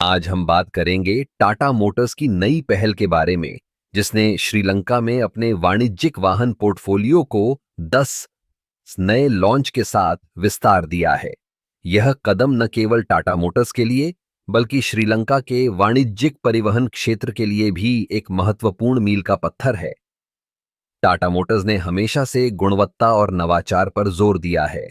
आज हम बात करेंगे टाटा मोटर्स की नई पहल के बारे में, जिसने श्रीलंका में अपने वाणिज्यिक वाहन पोर्टफोलियो को 10 नए लॉन्च के साथ विस्तार दिया है। यह कदम न केवल टाटा मोटर्स के लिए, बल्कि श्रीलंका के वाणिज्यिक परिवहन क्षेत्र के लिए भी एक महत्वपूर्ण मील का पत्थर है। टाटा मोटर्स ने हमेशा से गुणवत्ता और नवाचार पर जोर दिया है।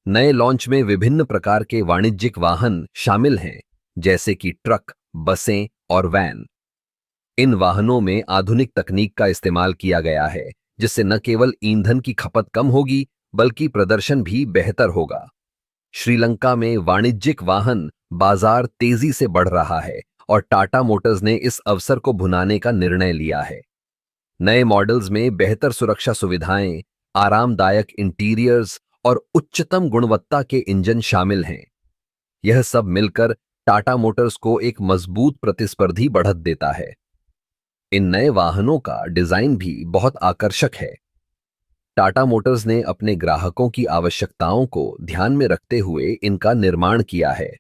नए लॉन्च में विभिन्न प्रकार के वाणिज्यिक वाहन शामिल हैं, जैसे कि ट्रक, बसें और वैन। इन वाहनों में आधुनिक तकनीक का इस्तेमाल किया गया है, जिससे न केवल ईंधन की खपत कम होगी, बल्कि प्रदर्शन भी बेहतर होगा। श्रीलंका में वाणिज्यिक वाहन बाजार तेजी से बढ़ रहा है और टाटा मोटर्स ने इस अवसर को भुनाने का निर्णय लिया है। नए मॉडल्स में बेहतर सुरक्षा सुविधाएं, आरामदायक इंटीरियर्स और उच्चतम गुणवत्ता के इंजन शामिल हैं। यह सब मिलकर टाटा मोटर्स को एक मजबूत प्रतिस्पर्धी बढ़त देता है। इन नए वाहनों का डिजाइन भी बहुत आकर्षक है। टाटा मोटर्स ने अपने ग्राहकों की आवश्यकताओं को ध्यान में रखते हुए इनका निर्माण किया है।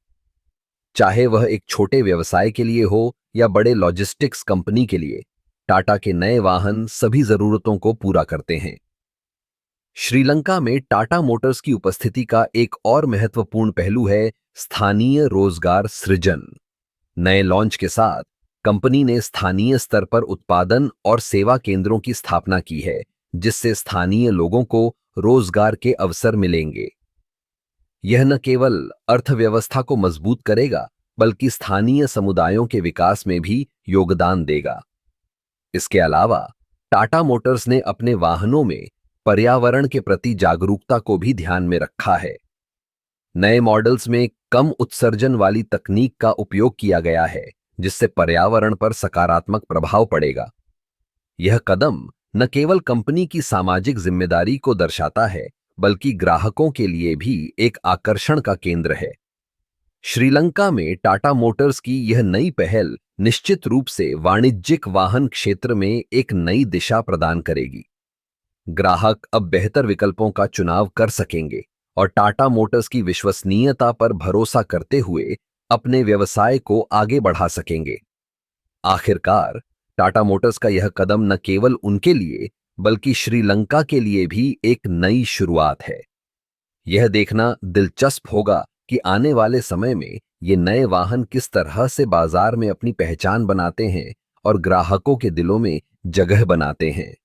चाहे वह एक छोटे व्यवसाय के लिए हो या बड़े लॉजिस्टिक्स कंपनी के लिए, टाटा के नए वाहन सभी जरूरतों को पूरा करते हैं। श्रीलंका में टाटा मोटर्स की उपस्थिति का एक और महत्वपूर्ण पहलू है स्थानीय रोजगार सृजन। नए लॉन्च के साथ कंपनी ने स्थानीय स्तर पर उत्पादन और सेवा केंद्रों की स्थापना की है, जिससे स्थानीय लोगों को रोजगार के अवसर मिलेंगे। यह न केवल अर्थव्यवस्था को मजबूत करेगा, बल्कि स्थानीय समुदायों के विकास में भी योगदान देगा। इसके अलावा टाटा मोटर्स ने अपने वाहनों में पर्यावरण के प्रति जागरूकता को भी ध्यान में रखा है। नए मॉडल्स में कम उत्सर्जन वाली तकनीक का उपयोग किया गया है, जिससे पर्यावरण पर सकारात्मक प्रभाव पड़ेगा। यह कदम न केवल कंपनी की सामाजिक जिम्मेदारी को दर्शाता है, बल्कि ग्राहकों के लिए भी एक आकर्षण का केंद्र है। श्रीलंका में टाटा मोटर्स की यह नई पहल निश्चित रूप से वाणिज्यिक वाहन क्षेत्र में एक नई दिशा प्रदान करेगी। ग्राहक अब बेहतर विकल्पों का चुनाव कर सकेंगे और टाटा मोटर्स की विश्वसनीयता पर भरोसा करते हुए अपने व्यवसाय को आगे बढ़ा सकेंगे। आखिरकार, टाटा मोटर्स का यह कदम न केवल उनके लिए, बल्कि श्रीलंका के लिए भी एक नई शुरुआत है। यह देखना दिलचस्प होगा कि आने वाले समय में ये नए वाहन किस तरह से बाजार में अपनी पहचान बनाते हैं और ग्राहकों के दिलों में जगह बनाते हैं।